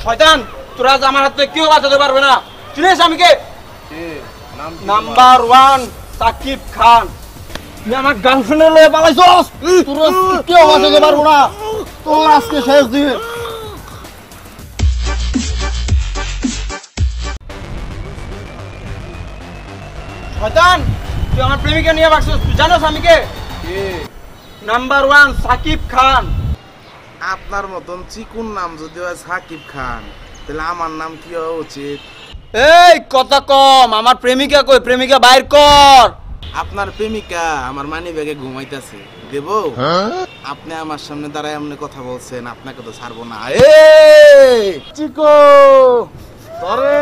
শয়তান, তোরা আজ আমার হাত থেকে কেউ বাঁচাতে পারবে না। চিনিস আমি কে? নাম্বার 1 সাকিব খান। তুই আমার গার্লফ্রেন্ডের লয়ে পালাইছস, তোরা কেউ বাঁচাতে পারবো না। তোর আজকে শেষ দিন। শয়তান, তুই আমার প্রেমিকা নিয়ে ভাগছস। তুই জানোস আমি কে? নাম্বার 1 সাকিব খান। আপনার মতন চিকুন নাম যদি হয় সাকিব খান, তাহলে আমার নাম কি হওয়া উচিত? এই কথা কম, আমার প্রেমিকা কই? প্রেমিকা বাইর কর। আপনার প্রেমিকা আমার মানি ব্যাগে ঘুমাইতেছে, দেব? আপনি আমার সামনে দাঁড়ায় এমনি কথা বলছেন, আপনাকে তো ছাড়বো না। এই চিকো ধরে।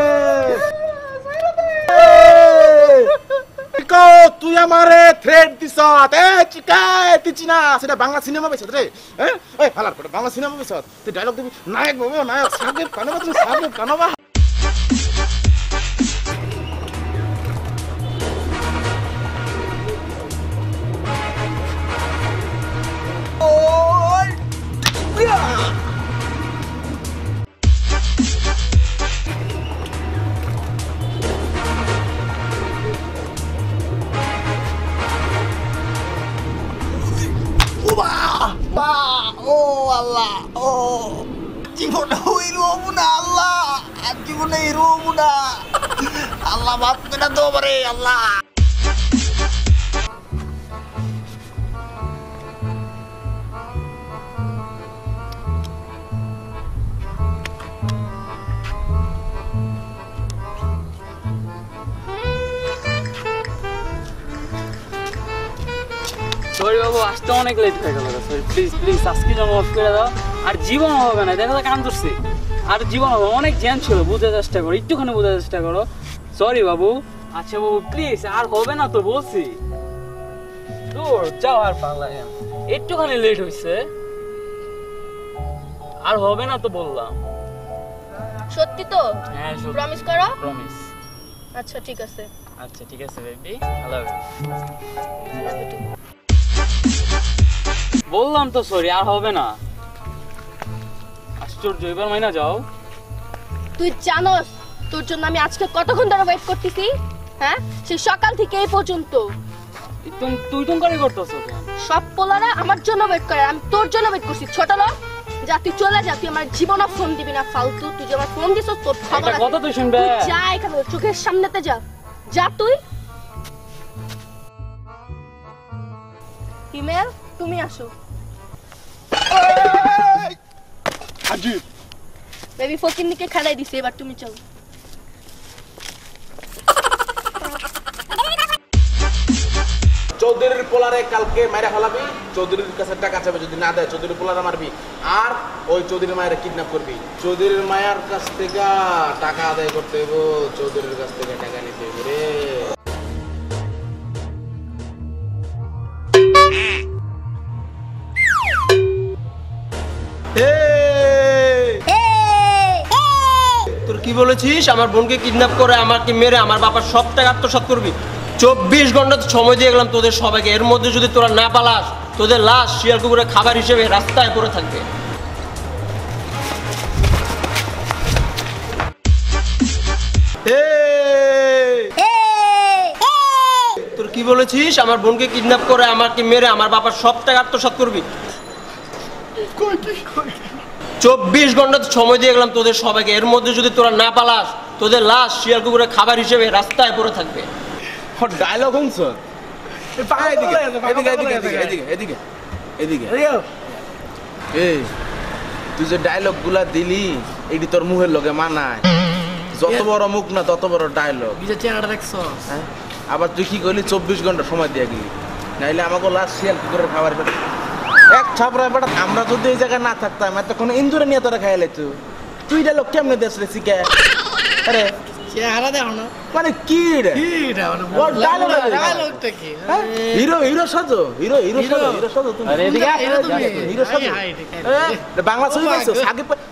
চিকো, তুই আমারে থ্রেট দিছ। এ চিকা, তুই চিনা সেটা বাংলা সিনেমা বেছত রে। এই ফালার করে বাংলা সিনেমা বেছত। তুই ডায়লগ দিবি, নায়ক বাবু নায়ক সাকিব কানবা, তুমি সাকিব কানবা। জীবনে হইরবো না আল্লাহ, আর জীবনে হইরবো না আল্লাহ, মাফ করে দাও আমারে আল্লাহ। সরি বাবু, আসতে অনেক লেট হয়ে গেল। সরি, প্লিজ প্লিজ আজকে যেন অফ করে দাও। আর জীবন হবে না, দেখা যাক কান ধরছি। আর জীবন হবে, অনেক জ্যাম ছিল, বুঝতে চেষ্টা করো, একটুখানি বোঝার চেষ্টা করো। সরি বাবু। আচ্ছা বাবু প্লিজ, আর হবে না তো বলছি। দূর যাও, আর পারলাম, একটুখানি লেট হয়েছে, আর হবে না তো বললাম। সত্যি তো? হ্যাঁ প্রমিস করো। প্রমিস। আচ্ছা ঠিক আছে। আচ্ছা ঠিক আছে বেবি, হ্যালো। বললাম তো সরি, আর হবে না। আশ্চর্য, এবার মাইনা যাও। তুই জানোস তোর জন্য আমি আজকে কতক্ষণ ধরে ওয়েট করতেছি? হ্যাঁ, সেই সকাল থেকে এই পর্যন্ত। তুই করে করতেছো কেন? সব পোলারা আমার জন্য ওয়েট করে, আমি তোর জন্য ওয়েট করছি। ছোট লোক, যা তুই চলে যা, তুই আমার জীবনে ফোন দিবি না ফালতু। তুই যে আমার ফোন দিছস তোর খবর আছে। কথা তুই শুনবে। যা এখানে, চোখের সামনেতে যা, যা তুই। হিমেল, তুমি আসো। আজিব, বেবি ফকিন্নিকে খেলাই দিছে, এবার তুমি চলো। চৌধুরীর পোলারে কালকে মাইরা ফেলাবি, চৌধুরীর কাছে টাকা চাবে, যদি না দেয় চৌধুরীর পোলারে মারবি, আর ওই চৌধুরীর মায়ের কিডন্যাপ করবি। চৌধুরীর মায়ের কাছ থেকে টাকা আদায় করতে হইব, চৌধুরীর কাছ থেকে টাকা নিতে হইব রে। তোর কি বলেছিস? আমার বোনকে কিডন্যাপ করে আমাকে মেরে আমার বাবার সব টাকা আত্মসাৎ করবি? 24 ঘন্টা সময় দিয়ে গেলাম তোদের সবাইকে, এর মধ্যে যদি তোরা না পালাস, তোদের লাশ শিয়াল কুকুরের খাবার হিসেবে রাস্তায় পড়ে থাকবে। তোর কি বলেছিস? আমার বোনকে কিডন্যাপ করে আমাকে মেরে আমার বাবার সব টাকা আত্মসাৎ করবি? 24 ঘন্টা সময় দিয়ে গেলাম তোদের সবাইকে, এর মধ্যে যদি তোরা না পালাস, তোদের লাশ শিয়াল কুকুরের খাবার হিসেবে রাস্তায় পড়ে থাকবে। ডায়লগ শুনছ? এই তুই যে ডায়লগ গুলা দিলি, এটি তোর মুখের লগে মানায়। যত বড় মুখ না তত বড় ডায়লগ। আবার তুই কি করলি? 24 ঘন্টা সময় দিয়ে গেলি, নাইলে আমাকে লাশ শিয়াল কুকুরের খাবার এক ছাপড়া বেটা। আমরা যদি এই জায়গায় না থাকতাম এতক্ষণ ইন্দুরে নিয়ে তোরা খাইলে। তুই ডায়লগ কেমনে দেশ রে শিখে? আরে মানে কি রে? হিরো হিরো সাজো, হিরো হিরো সাজো, হিরো সাজো তুমি। হিরো সাজো বাংলা ছবি পাইছো?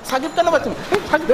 সাকিব কেন পাচ্ছ? সাকিব